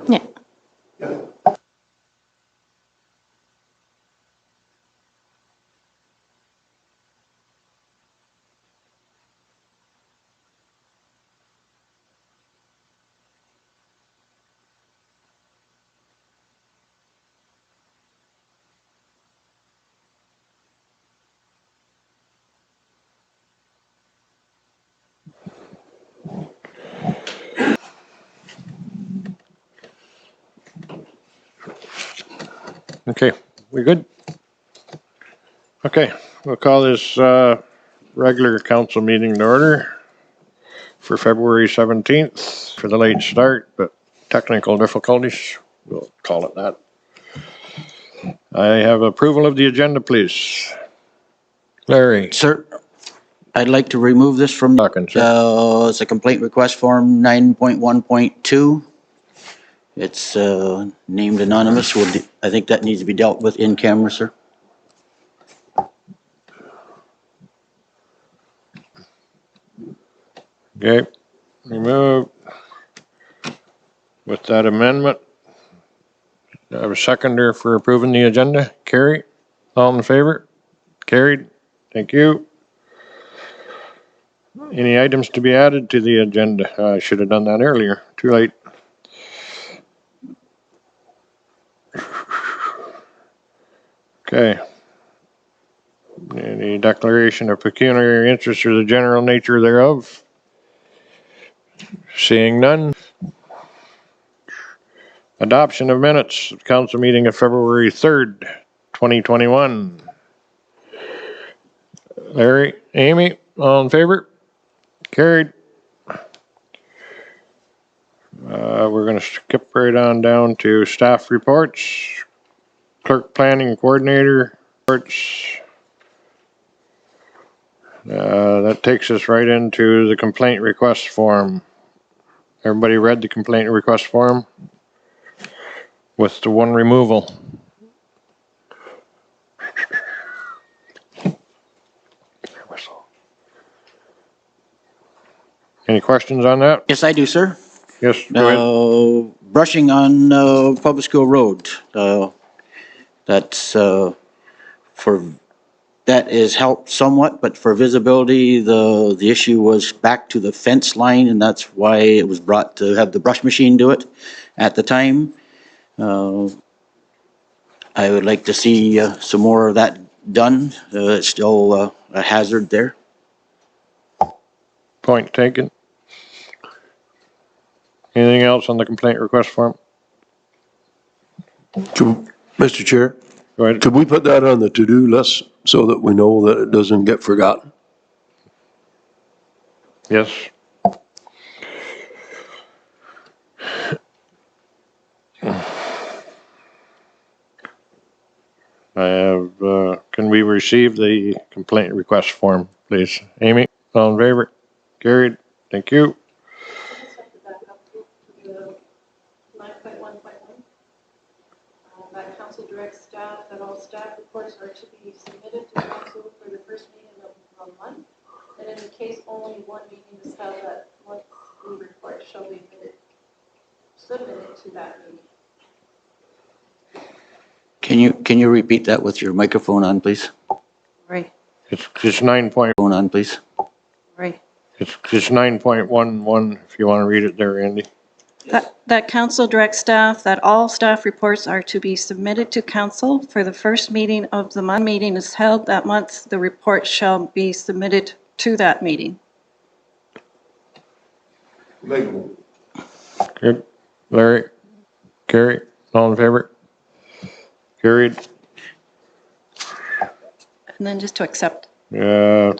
Yeah. Okay, we good? Okay, we'll call this regular council meeting to order for February 17th for the late start, but technical difficulties, we'll call it that. I have approval of the agenda, please. Larry. Sir, I'd like to remove this from, it's a complaint request form 9.1.2. It's named anonymous. I think that needs to be dealt with in camera, sir. Okay, remove. With that amendment, I have a seconder for approving the agenda. Carrie, all in favor? Carried. Thank you. Any items to be added to the agenda? I should have done that earlier. Too late. Okay. Any declaration of pecuniary interest or the general nature thereof? Seeing none. Adoption of minutes of council meeting of February 3rd, 2021. Larry, Amy, all in favor? Carried. We're going to skip right on down to staff reports. Clerk planning coordinator reports. That takes us right into the complaint request form. Everybody read the complaint request form with the one removal. Any questions on that? Yes, I do, sir. Yes, go ahead. Brushing on Public School Road. That's that is helped somewhat, but for visibility, the issue was back to the fence line, and that's why it was brought to have the brush machine do it at the time. I would like to see some more of that done. It's still a hazard there. Point taken. Anything else on the complaint request form? Mr. Chair, Go ahead. could we put that on the to-do list so that we know that it doesn't get forgotten? Yes. I have, can we receive the complaint request form, please? Amy, all in favor? Carried. Thank you. 9.1.1. That council directs staff that all staff reports are to be submitted to council for the first meeting of the month. And in the case only one meeting is held, that once the report shall be submitted to that meeting. Can you repeat that with your microphone on, please? Right. It's 9 point. Phone on, please. Right. It's 9.11 if you want to read it there, Andy. That council directs staff that all staff reports are to be submitted to council for the first meeting of the month. Meeting is held that month. The report shall be submitted to that meeting. Good. Larry, Carrie, all in favor? Carried. And then just to accept. I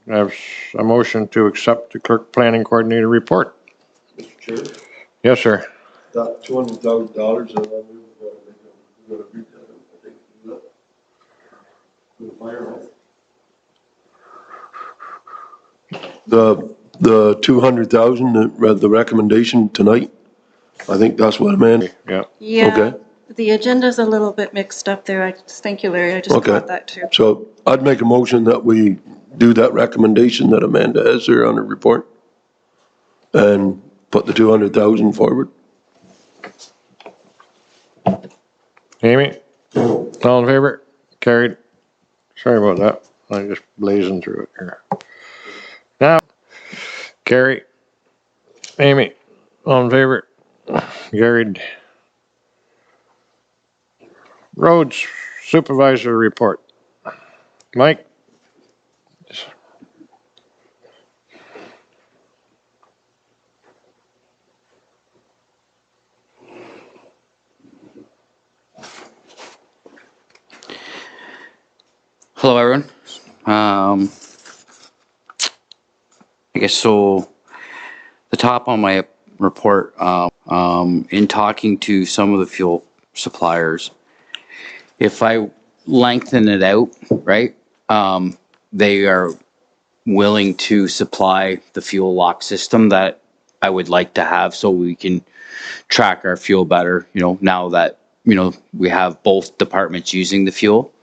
have a motion to accept the clerk planning coordinator report. Mr. Chair? Yes, sir. That $200,000, we're gonna read that, I think, the 200,000, the recommendation tonight, I think that's what I meant. Yeah. Yeah. Okay. The agenda's a little bit mixed up there. Thank you, Larry. I just Okay. caught that too. So I'd make a motion that we do that recommendation that Amanda has there on her report and put the 200,000 forward. Amy? All in favor? Carried. Sorry about that. I'm just blazing through it here. Now, Carrie, Amy, all in favor? Carried. Roads supervisor report. Mike? Hello, everyone. I guess so. The top on my report, in talking to some of the fuel suppliers, if I lengthen it out, right, they are willing to supply the fuel lock system that I would like to have so we can track our fuel better, you know, now that, you know, we have both departments using the fuel.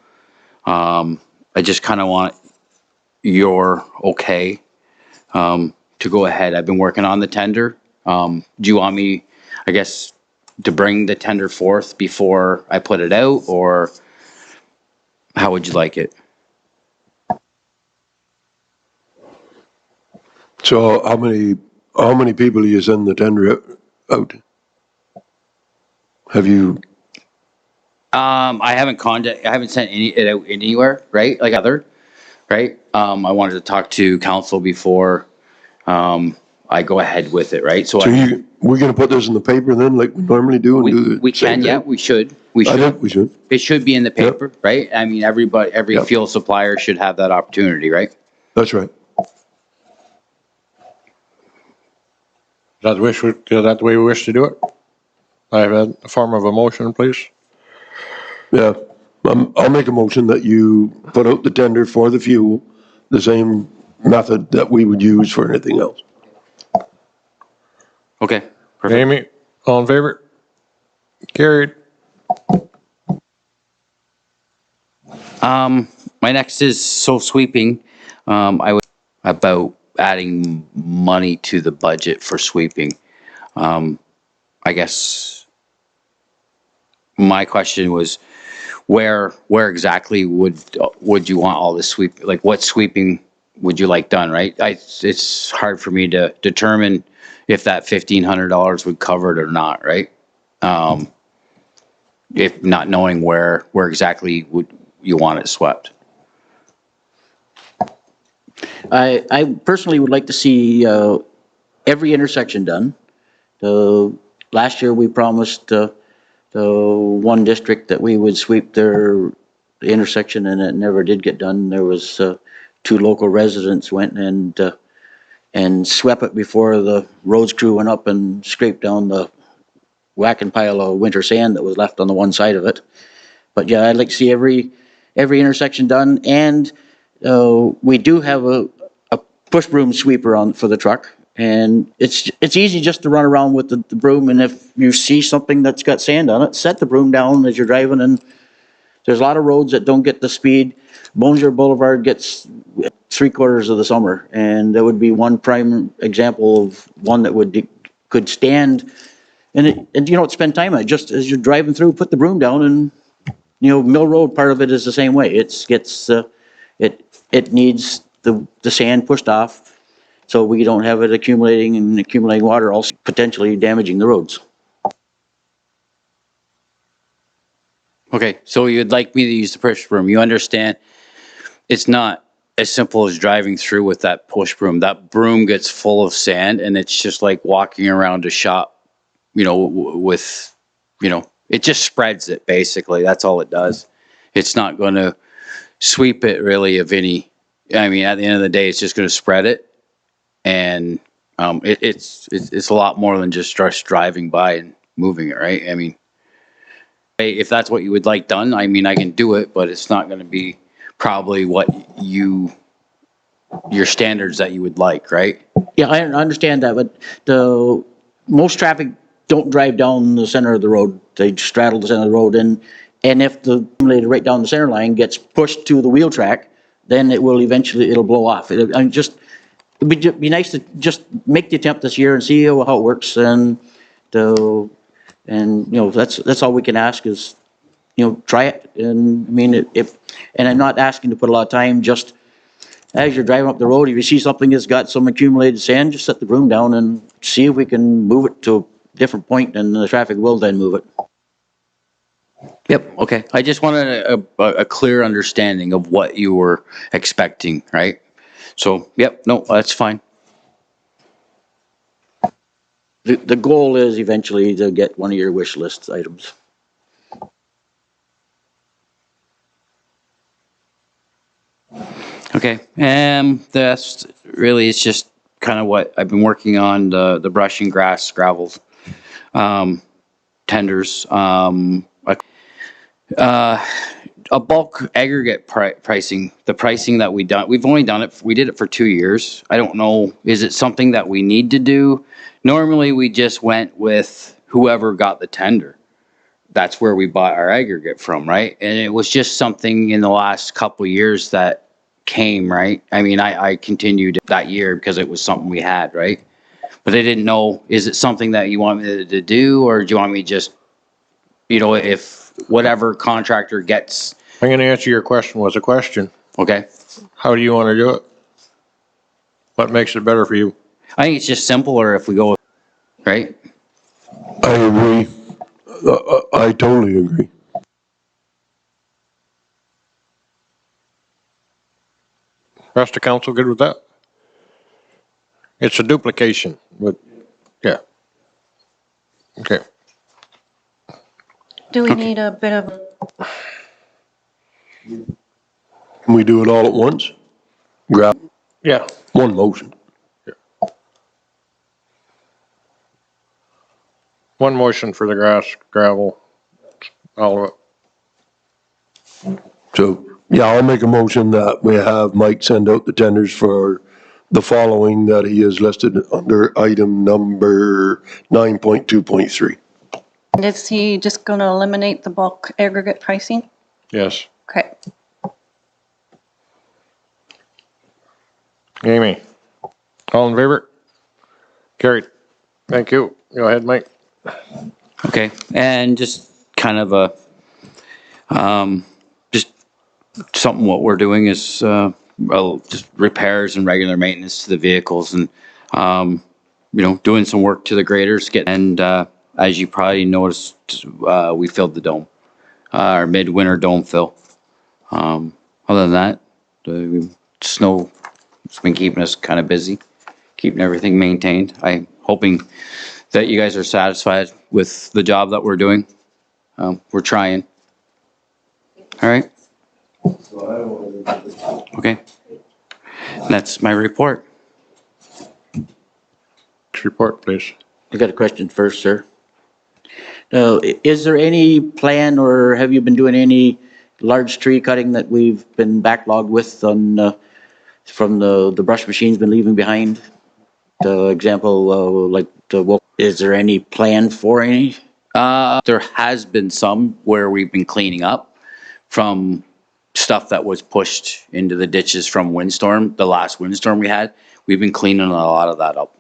I just kind of want your okay to go ahead. I've been working on the tender. Do you want me, I guess, to bring the tender forth before I put it out, or how would you like it? So how many people do you send the tender out? Have you, I haven't sent it out anywhere, right? Like right? I wanted to talk to council before I go ahead with it, right? So we're gonna put this in the paper then, like we normally do, and do the we same can, yeah, thing? we should. I think we should. It should be in the paper, right? I mean, every Yep. fuel supplier should have that opportunity, right? That's right. Is that the way we wish to do it? I have a form of a motion, please. Yeah, I'll make a motion that you put out the tender for the fuel, the same method that we would use for anything else. Okay, perfect. Amy, all in favor? Carried. My next is sweeping. I was about adding money to the budget for sweeping. I guess my question was, where exactly would you want all this sweep? Like, what sweeping would you like done? Right? It's hard for me to determine if that $1,500 would cover it or not. Right? If not knowing where exactly would you want it swept. I personally would like to see every intersection done. Last year, we promised the one district that we would sweep the intersection, and it never did get done. There was two local residents went and swept it before the roads crew went up and scraped down the whacking pile of winter sand that was left on the one side of it. But yeah, I'd like to see every intersection done, and we do have a push broom sweeper for the truck, and it's easy just to run around with the broom, and if you see something that's got sand on it, set the broom down as you're driving. And there's a lot of roads that don't get the speed. Bonjour Boulevard gets 3/4 of the summer, and that would be one prime example of one that could stand. And you don't spend time on it. Just as you're driving through, put the broom down, and Mill Road, part of it is the same way. It needs the sand pushed off, so we don't have it accumulating water, also potentially damaging the roads. Okay, so you'd like me to use the push broom. You understand it's not as simple as driving through with that push broom. That broom gets full of sand, and it's just like walking around a shop, it just spreads it, basically. That's all it does. It's not going to sweep it really of any, at the end of the day, it's just going to spread it. And it's a lot more than just driving by and moving it, right? If that's what you would like done, I can do it, but it's not going to be probably what your standards that you would like, right? Yeah, I understand that, but most traffic don't drive down the center of the road. They straddle the center of the road, and if the accumulator right down the center line gets pushed to the wheel track, then it'll blow off. It'd be nice to just make the attempt this year and see how it works, and that's all we can ask is try it. And I mean, and I'm not asking to put a lot of time, just as you're driving up the road, if you see something that's got some accumulated sand, just set the broom down and see if we can move it to a different point, and the traffic will then move it. Yep, okay. I just wanted a clear understanding of what you were expecting, right? So, yep, no, that's fine. The goal is eventually to get one of your wish list items. Okay, that's really, it's just kind of what I've been working on, the brushing, grass, gravels, tenders, a bulk aggregate pricing, the pricing that we've only done it, we did it for 2 years. I don't know, is it something that we need to do? Normally, we just went with whoever got the tender. That's where we bought our aggregate from, right? And it was just something in the last couple of years that came, right? I mean, I continued that year because it was something we had, right? But I didn't know, is it something that you want me to do, or do you want me just, if whatever contractor gets, I'm gonna answer your question with a question. okay? How do you want to do it? What makes it better for you? I think it's just simpler if we go, right? I agree. I totally agree. Rest of council good with that? It's a duplication, but, yeah. Okay. Do we need a bit of, Can we do it all at once? Grab Yeah. one motion. One motion for the grass, gravel, all of it. So, yeah, I'll make a motion that we have Mike send out the tenders for the following that he is listed under item number 9.2.3. is he just going to eliminate the bulk aggregate pricing? Yes. Okay. Amy? All in favor? Carried. Thank you. Go ahead, Mike. Okay, and just kind of just something what we're doing is, just repairs and regular maintenance to the vehicles, and, doing some work to the graders, and, as you probably noticed, we filled the dome, our midwinter dome fill. Other than that, the snow has been keeping us kind of busy, keeping everything maintained. I'm hoping that you guys are satisfied with the job that we're doing. We're trying. All right. Okay. That's my report. Report, please. I got a question first, sir. Is there any plan, or have you been doing any large tree cutting that we've been backlogged with from the brush machine's been leaving behind? The example, is there any plan for any? There has been some where we've been cleaning up from stuff that was pushed into the ditches from windstorm, the last windstorm we had. We've been cleaning a lot of that up.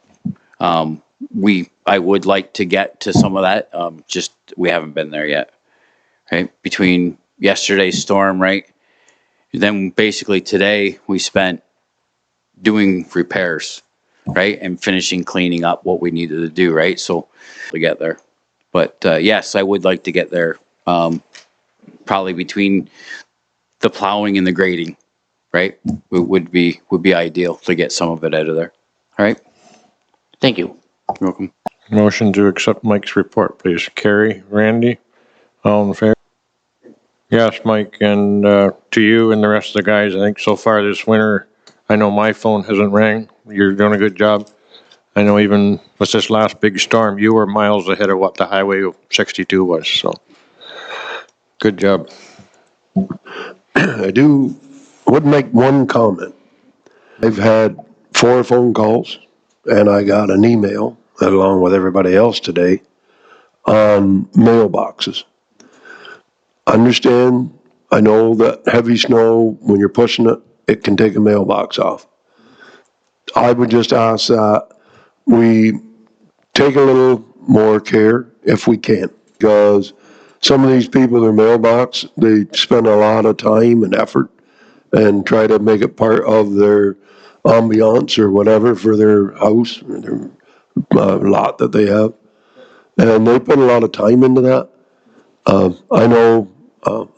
I would like to get to some of that, just we haven't been there yet. Right, between yesterday's storm, right? Then basically today we spent doing repairs, right? And finishing cleaning up what we needed to do, right? So to get there. But yes, I would like to get there, probably between the plowing and the grading, right? Would be ideal to get some of it out of there. All right? Thank you. You're welcome. Motion to accept Mike's report, please. Carrie, Randy, all in favor? Yes, Mike, and to you and the rest of the guys, I think so far this winter, I know my phone hasn't rang. You're doing a good job. I know even with this last big storm, you were miles ahead of what the Highway 62 was, so good job. I would make one comment. I've had 4 phone calls and I got an email along with everybody else today on mailboxes. Understand, I know that heavy snow, when you're pushing it, it can take a mailbox off. I would just ask that we take a little more care if we can, because some of these people, their mailbox, they spend a lot of time and effort and try to make it part of their ambiance or whatever for their house or their lot that they have. And they put a lot of time into that. I know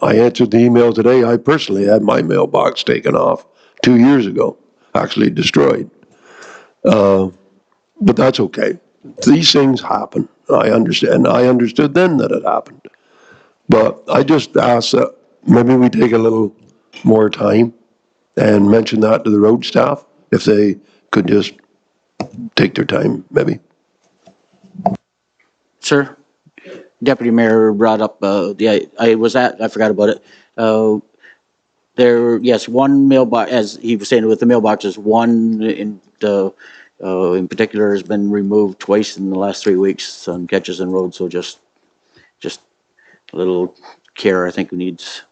I answered the email today. I personally had my mailbox taken off 2 years ago, actually destroyed. But that's okay. These things happen. I understand. I understood then that it happened. But I just ask that maybe we take a little more time and mention that to the road staff, if they could just take their time, maybe. Sir, Deputy Mayor brought up, I forgot about it. Yes, one mailbox, as he was saying with the mailboxes, one in particular has been removed twice in the last 3 weeks on Ketchison Road, so just a little care I think needs.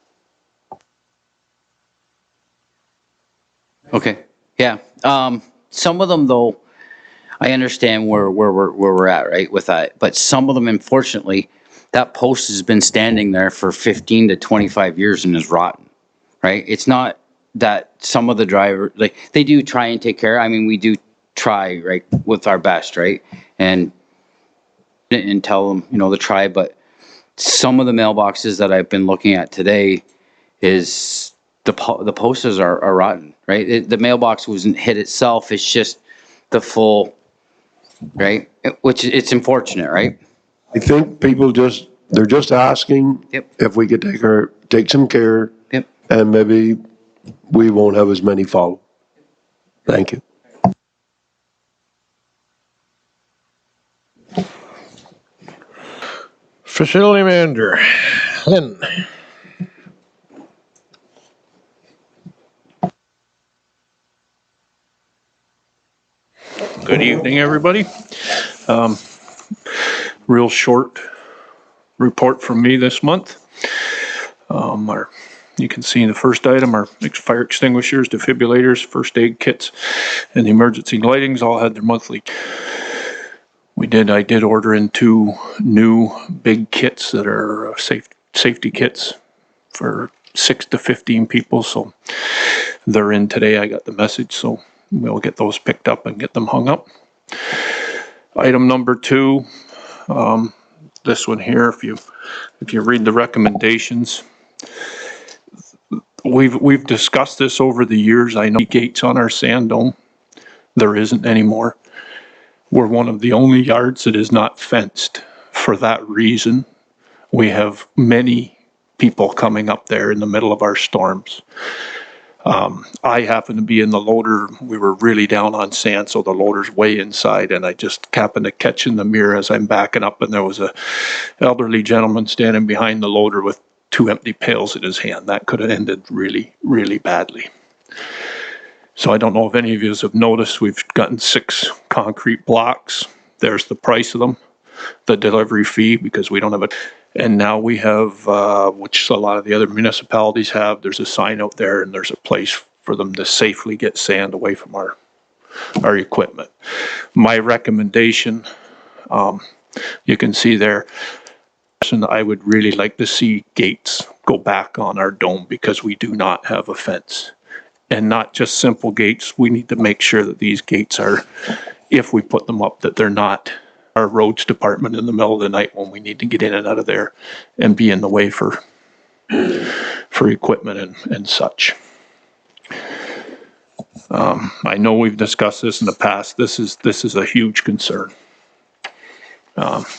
Okay, yeah. Some of them though, I understand where we're at, right, with that. But some of them, unfortunately, that post has been standing there for 15 to 25 years and is rotten, right? It's not that some of the drivers, like, they do try and take care. I mean, we do try, right, with our best, right? And tell them, to try. But some of the mailboxes that I've been looking at today is the posters are rotten, right? The mailbox wasn't hit itself. It's just the full, right? Which it's unfortunate, right? I think people they're just asking if we could take some care. Yep. And maybe we won't have as many follow. Thank you. Facility manager, Lynn. Good evening, everybody. Real short report from me this month. You can see in the first item, our fire extinguishers, defibrillators, first aid kits, and the emergency lightings all had their monthly. I did order in 2 new big kits that are safety kits for 6 to 15 people, so they're in today. I got the message, so we'll get those picked up and get them hung up. Item number 2, this one here, if you read the recommendations, we've discussed this over the years. I know gates on our sand dome. There isn't anymore. We're one of the only yards that is not fenced. For that reason, we have many people coming up there in the middle of our storms. I happen to be in the loader. We were really down on sand, so the loader's way inside, and I just happened to catch in the mirror as I'm backing up, and there was a elderly gentleman standing behind the loader with 2 empty pails in his hand. That could have ended really, really badly. So I don't know if any of you have noticed, we've gotten 6 concrete blocks. There's the price of them, the delivery fee, because we don't have it. And now we have, which a lot of the other municipalities have, there's a sign out there and there's a place for them to safely get sand away from our equipment. My recommendation, you can see there, I would really like to see gates go back on our dome because we do not have a fence. And not just simple gates. We need to make sure that these gates are, if we put them up, that they're not our roads department in the middle of the night when we need to get in and out of there and be in the way for equipment and such. I know we've discussed this in the past. This is a huge concern.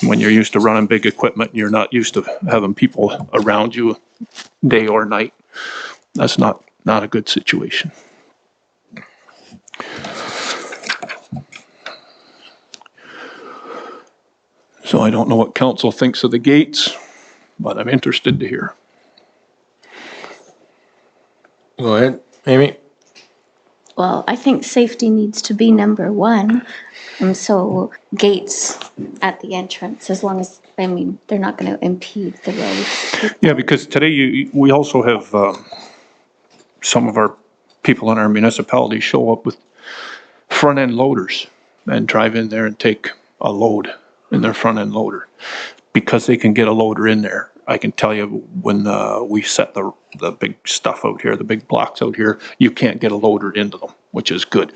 When you're used to running big equipment, and you're not used to having people around you day or night. That's not a good situation. So I don't know what council thinks of the gates, but I'm interested to hear. Go ahead, Amy. Well, I think safety needs to be number 1. And so gates at the entrance, as long as, they're not going to impede the road. Yeah, because today we also have some of our people in our municipality show up with front end loaders and drive in there and take a load in their front end loader because they can get a loader in there I can tell you when we set the big stuff out here, the big blocks out here, you can't get a loader into them, which is good.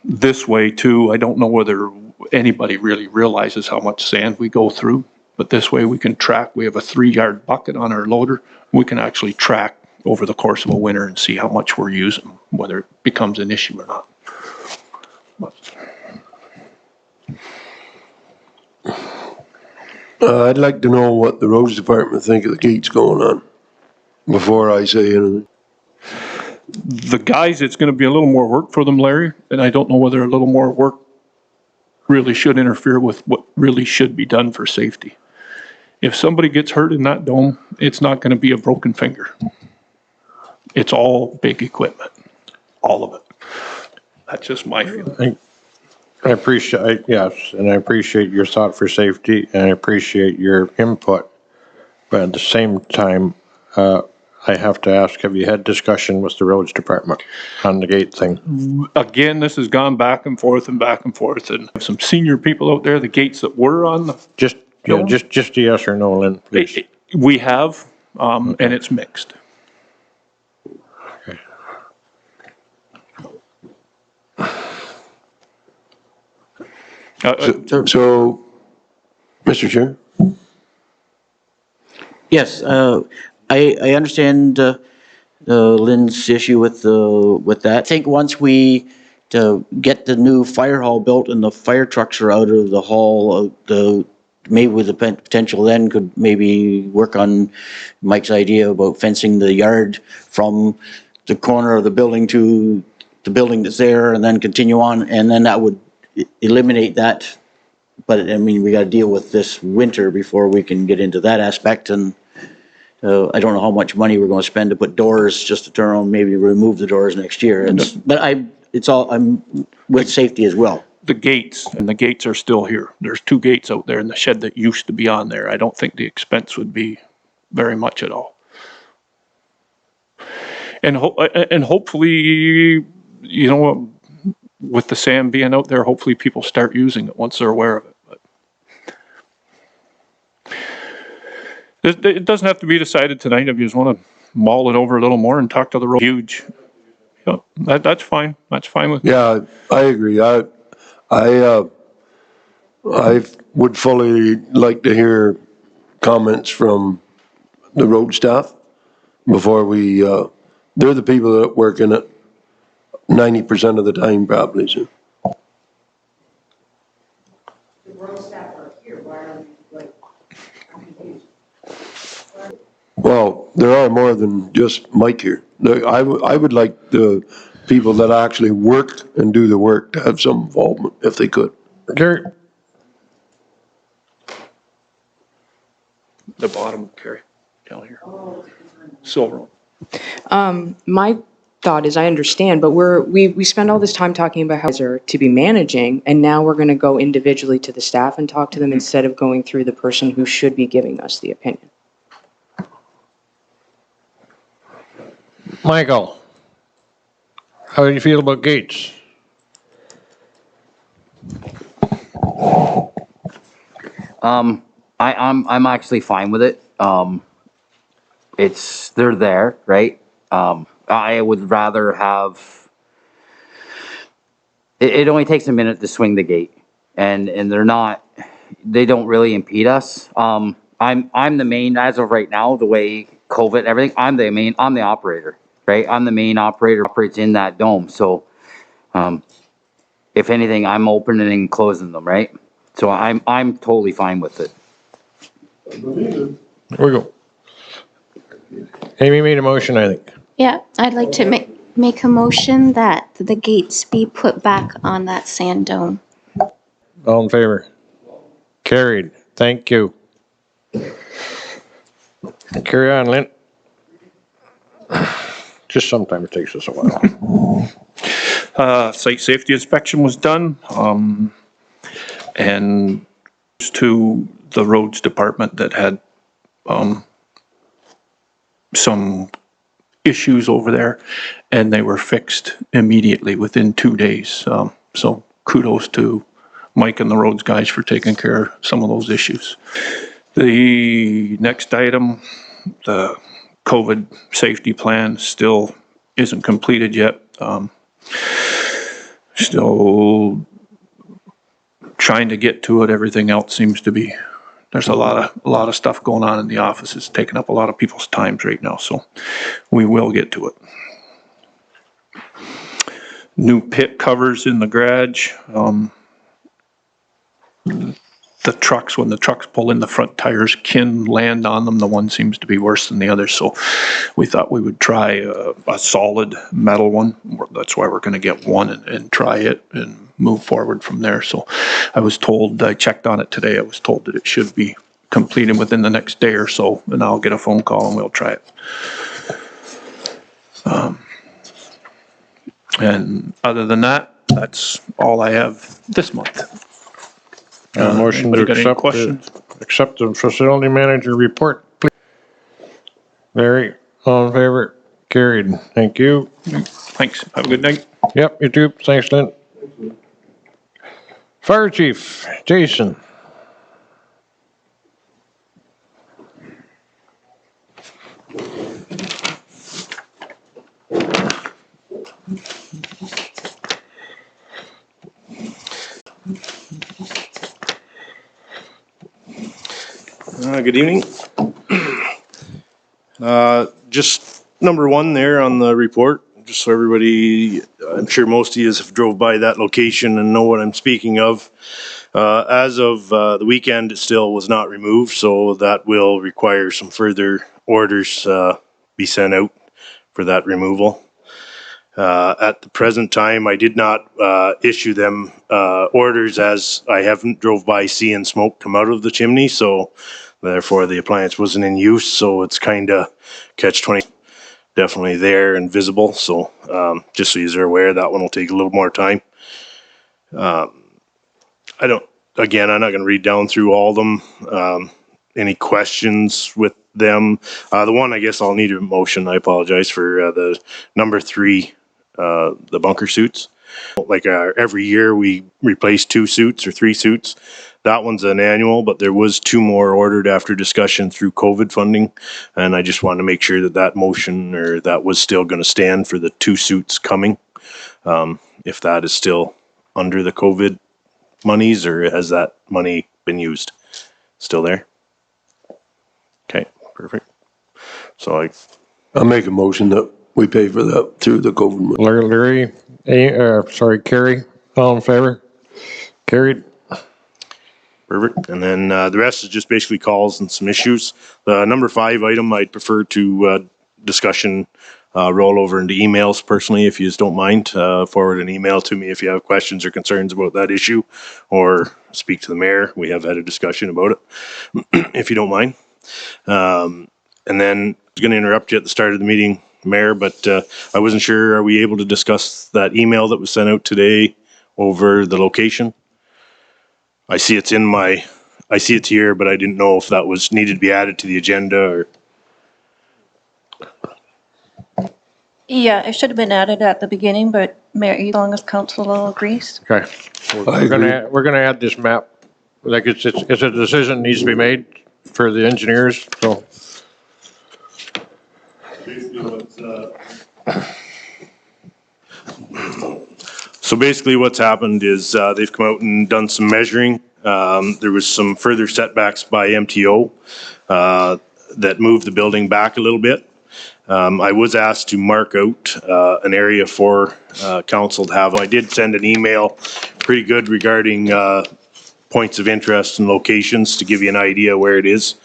This way too, I don't know whether anybody really realizes how much sand we go through, but this way we can track. We have a 3-yard bucket on our loader. We can actually track over the course of a winter and see how much we're using, whether it becomes an issue or not. I'd like to know what the roads department think of the gates going on before I say anything. The guys, it's going to be a little more work for them, Larry, and I don't know whether a little more work really should interfere with what really should be done for safety. If somebody gets hurt in that dome, it's not going to be a broken finger. It's all big equipment, all of it. That's just my feeling. I appreciate, yes, and I appreciate your thought for safety, and I appreciate your input. But at the same time, I have to ask, have you had discussion with the roads department on the gate thing? Again, this has gone back and forth and back and forth, and some senior people out there, the gates that were on the. Just a yes or no, Lynn, please. We have, and it's mixed. Okay. So, Mr. Chair? Yes, I understand Lynn's issue with that. I think once we get the new fire hall built and the fire trucks are out of the hall, maybe with the potential then could maybe work on Mike's idea about fencing the yard from the corner of the building to the building that's there and then continue on, and then that would eliminate that. But I mean, we got to deal with this winter before we can get into that aspect, and I don't know how much money we're going to spend to put doors just to turn around, maybe remove the doors next year. But I'm with safety as well. The gates are still here. There's 2 gates out there in the shed that used to be on there. I don't think the expense would be very much at all. And hopefully, you know, with the sand being out there, hopefully people start using it once they're aware of it. But it doesn't have to be decided tonight. If you just want to mull it over a little more and talk to the road. Huge. Yeah, that's fine. That's fine with me. Yeah, I agree. I would fully like to hear comments from the road staff before we, they're the people that work in it 90% of the time probably, so. The road staff are here, why are we like confused? Well, there are more than just Mike here. I would like the people that actually work and do the work to have some involvement, if they could. Gary? The bottom, Carrie, down here. Silver one. My thought is, I understand, but we spend all this time talking about how they're to be managing, and now we're going to go individually to the staff and talk to them instead of going through the person who should be giving us the opinion. Michael, how do you feel about gates? I'm actually fine with it. They're there, right? I would rather have, it only takes a minute to swing the gate, and they don't really impede us. I'm the main, as of right now, the way COVID, everything, I'm the operator, right? I'm the main operator, operates in that dome. So, if anything, I'm opening and closing them, right? So I'm totally fine with it. Here we go. Amy made a motion, I think. Yeah, I'd like to make a motion that the gates be put back on that sand dome. All in favor? Carried. Thank you. Carry on, Lynn. Just sometimes it takes us a while. Site safety inspection was done, and to the roads department that had some issues over there, and they were fixed immediately within 2 days. So kudos to Mike and the roads guys for taking care of some of those issues. The next item, the COVID safety plan still isn't completed yet. Still trying to get to it. Everything else seems to be, there's a lot of stuff going on in the office. It's taking up a lot of people's times right now, so we will get to it. New pit covers in the garage. The trucks, when the trucks pull in, the front tires can land on them. The one seems to be worse than the other, so we thought we would try a solid metal one. That's why we're going to get one and try it and move forward from there. So I was told, I checked on it today, I was told that it should be completed within the next day or so, and I'll get a phone call and we'll try it. And other than that, that's all I have this month. Motion to accept the facility manager report, please. Larry, all in favor? Carried. Thank you. Thanks. Have a good night. Yep, you too. Thanks, Lynn. Fire Chief, Jason. Good evening. Just number one there on the report, just so everybody, I'm sure most of you have drove by that location and know what I'm speaking of. As of the weekend, it still was not removed, so that will require some further orders be sent out for that removal. At the present time, I did not issue them orders, as I haven't drove by seeing smoke come out of the chimney, so therefore the appliance wasn't in use, so it's kind of catch-20, definitely there and visible. So just so you're aware, that one will take a little more time. Again, I'm not going to read down through all of them. Any questions with them? The one, I guess I'll need a motion. I apologize for the number 3, the bunker suits. Like every year we replace 2 suits or 3 suits. That one's an annual, but there was 2 more ordered after discussion through COVID funding. And I just wanted to make sure that that motion, or that was still going to stand for the 2 suits coming. If that is still under the COVID monies, or has that money been used? Still there? Okay, perfect. So I'll make a motion that we pay for that through the COVID. Larry, Carrie, all in favor? Carried. Perfect. And then the rest is just basically calls and some issues. The number 5 item, I'd prefer to discussion roll over into emails personally, if you just don't mind. Forward an email to me if you have questions or concerns about that issue, or speak to the mayor. We have had a discussion about it, if you don't mind. And then I was going to interrupt you at the start of the meeting, Mayor, but I wasn't sure, are we able to discuss that email that was sent out today over the location? I see it's here, but I didn't know if that was needed to be added to the agenda, or. Yeah, it should have been added at the beginning, but Mayor, as long as council all agrees. Okay. We're gonna add this map. Like it's a decision needs to be made for the engineers, so. So basically what's happened is they've come out and done some measuring. There was some further setbacks by MTO that moved the building back a little bit. I was asked to mark out an area for council to have. I did send an email pretty good regarding points of interest and locations to give you an idea where it is.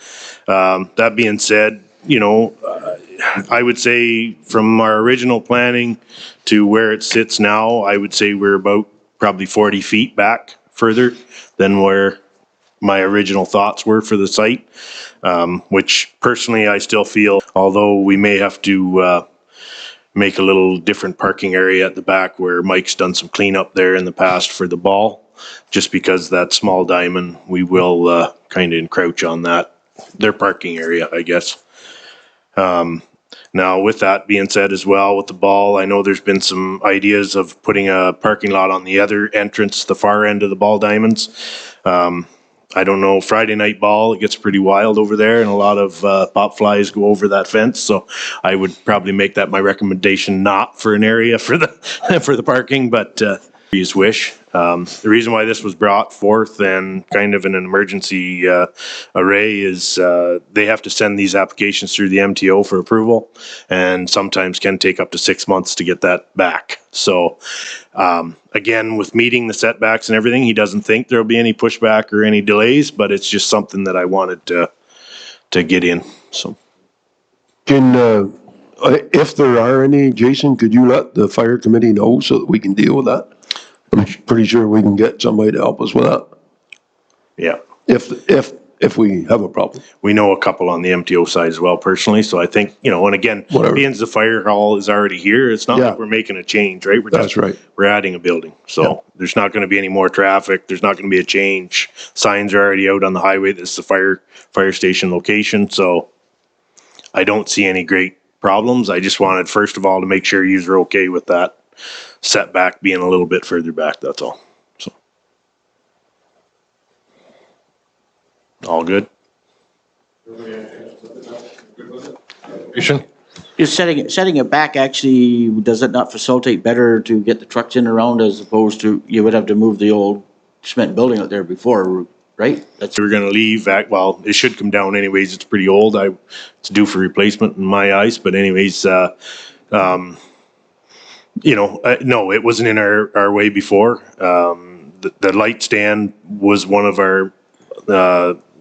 That being said, you know, I would say from our original planning to where it sits now, I would say we're about probably 40 feet back further than where my original thoughts were for the site, which personally I still feel, although we may have to make a little different parking area at the back where Mike's done some cleanup there in the past for the ball, just because that small diamond, we will kind of encroach on that, their parking area, I guess. Now, with that being said as well, with the ball, I know there's been some ideas of putting a parking lot on the other entrance, the far end of the ball diamonds. I don't know, Friday night ball, it gets pretty wild over there and a lot of pop flies go over that fence. So I would probably make that my recommendation, not for an area for the, for the parking, but his wish. The reason why this was brought forth and kind of in an emergency array is they have to send these applications through the MTO for approval and sometimes can take up to 6 months to get that back. So again, with meeting the setbacks and everything, he doesn't think there'll be any pushback or any delays, but it's just something that I wanted to get in, so. Can, if there are any, Jason, could you let the fire committee know so that we can deal with that? I'm pretty sure we can get somebody to help us with that, Yeah, if we have a problem. we know a couple on the MTO side as well personally, so I think, you know, and again, Whatever. being the fire hall is already here, it's not Yeah. like we're making a change, right? We're That's just, right. we're adding a building, so there's not gonna be any more traffic, there's not gonna be a change. Signs are already out on the highway, this is the fire station location, so I don't see any great problems. I just wanted, first of all, to make sure you're okay with that setback being a little bit further back, that's all. So, all good? Jason? Is setting it back actually, does it not facilitate better to get the trucks in and around as opposed to, you would have to move the old cement building out there before, right? That's, We're gonna leave back, well, it should come down anyways, it's pretty old, it's due for replacement in my eyes, but anyways, you know, no, it wasn't in our way before. The light stand was one of our,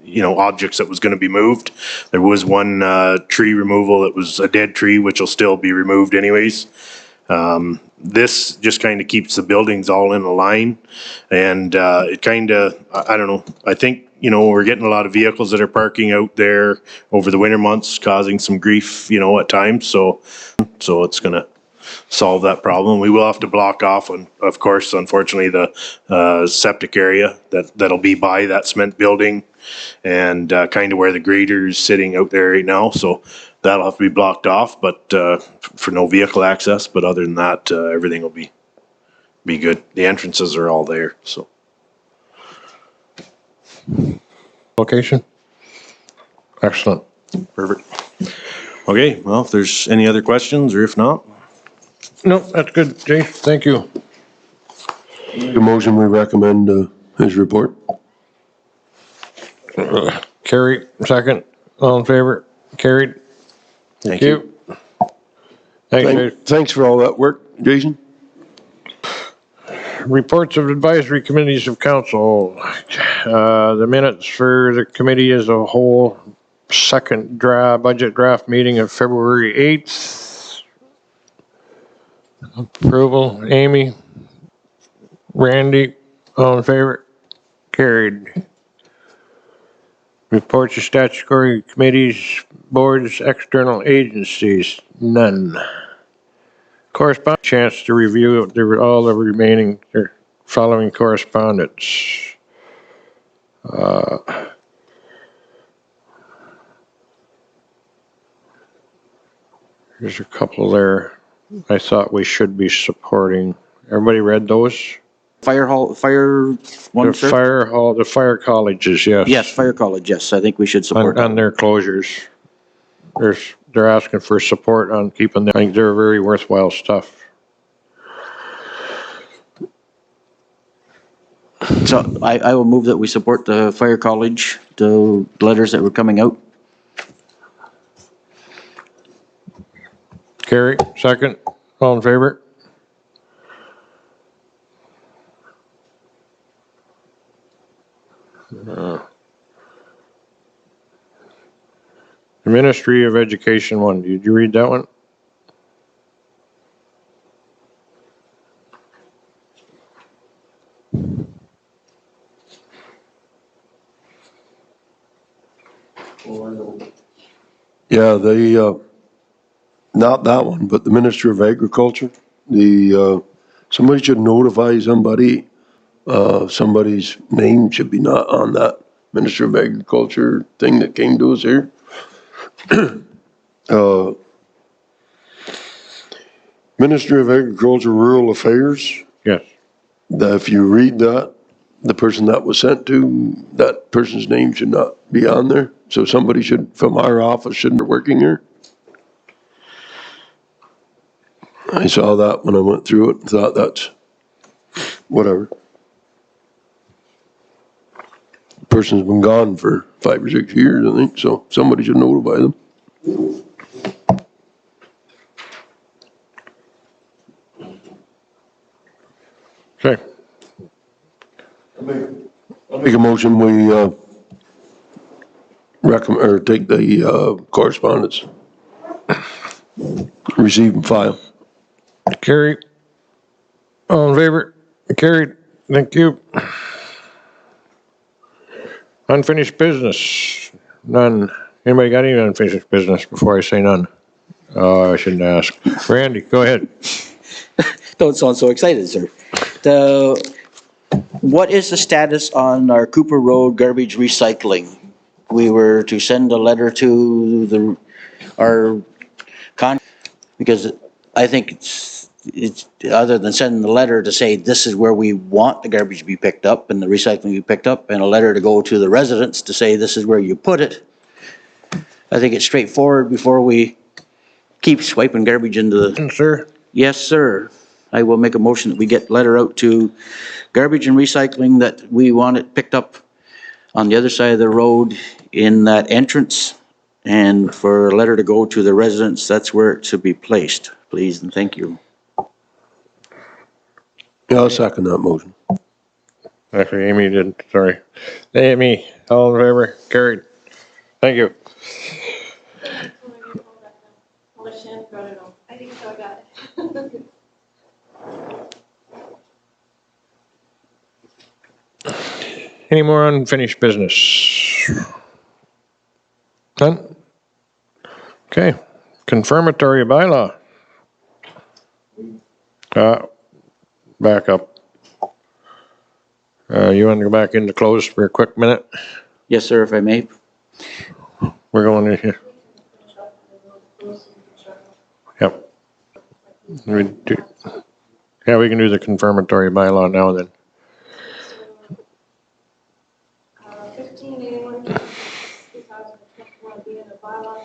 you know, objects that was gonna be moved. There was one, tree removal that was a dead tree, which will still be removed anyways. This just kind of keeps the buildings all in a line and, it kind of, I don't know, I think, you know, we're getting a lot of vehicles that are parking out there over the winter months, causing some grief, you know, at times, so it's gonna solve that problem. We will have to block off, and of course, unfortunately, the septic area that'll be by that cement building and kind of where the grader's sitting out there right now. So that'll have to be blocked off, but for no vehicle access. But other than that, everything will be good. The entrances are all there. So Location? Excellent. perfect. Okay. Well, if there's any other questions, or if not. No, that's good, Jay, thank you. The motion, we recommend, his report. Carrie, second, all in favor, carried. Thank you. Thanks, Jay. Thanks for all that work, Jason. Reports of advisory committees of council. The minutes for the committee as a whole, second budget draft meeting of February 8th. Approval, Amy, Randy, all in favor, carried. Reports of statutory committees, boards, external agencies, none. Correspondence, chance to review all the remaining following correspondence. There's a couple there I thought we should be supporting. Everybody read those? fire hall, fire one, The sir? fire hall, the fire colleges, yes. Yes, fire college, yes, I think we should support On that. their closures. They're asking for support on keeping them, I think they're very worthwhile stuff. So I will move that we support the fire college, the letters that were coming out. Carrie, second, all in favor? The Ministry of Education one, did you read that one? Yeah, not that one, but the Minister of Agriculture, somebody should notify somebody, somebody's name should be not on that Minister of Agriculture thing that came to us here. Ministry of Agriculture, Rural Affairs, Yes. if you read that, the person that was sent to, that person's name should not be on there. So somebody should, from our office, shouldn't be working here. I saw that when I went through it and thought that's, whatever. The person's been gone for 5 or 6 years, I think, so somebody should notify them. Okay. I'll make a motion, we, recommend, or take the, correspondence. Receive and file. Carrie. All in favor? Carried. Thank you. Unfinished business? None. Anybody got any unfinished business before I say none? I shouldn't ask. Randy, go ahead. Don't sound so excited, sir. What is the status on our Cooper Road garbage recycling? We were to send a letter to because I think it's, other than sending the letter to say this is where we want the garbage to be picked up and the recycling to be picked up, and a letter to go to the residents to say this is where you put it. I think it's straightforward before we keep swiping garbage into the. Sir? Yes, sir. I will make a motion that we get letter out to garbage and recycling that we want it picked up on the other side of the road in that entrance, and for a letter to go to the residents, that's where it should be placed, please, and thank you. Yeah, I'll second that motion. Actually, Amy did, sorry. Amy, all in favor? Carried. Thank you. I'll let Shannon go to know. I think so, I got it. Any more unfinished business? None? Okay. Confirmatory bylaw. Back up. You want to go back into close for a quick minute? Yes, sir, if I may. We're going in here. Yep. Yeah, we can do the confirmatory bylaw now then. 1581, 2021 being a bylaw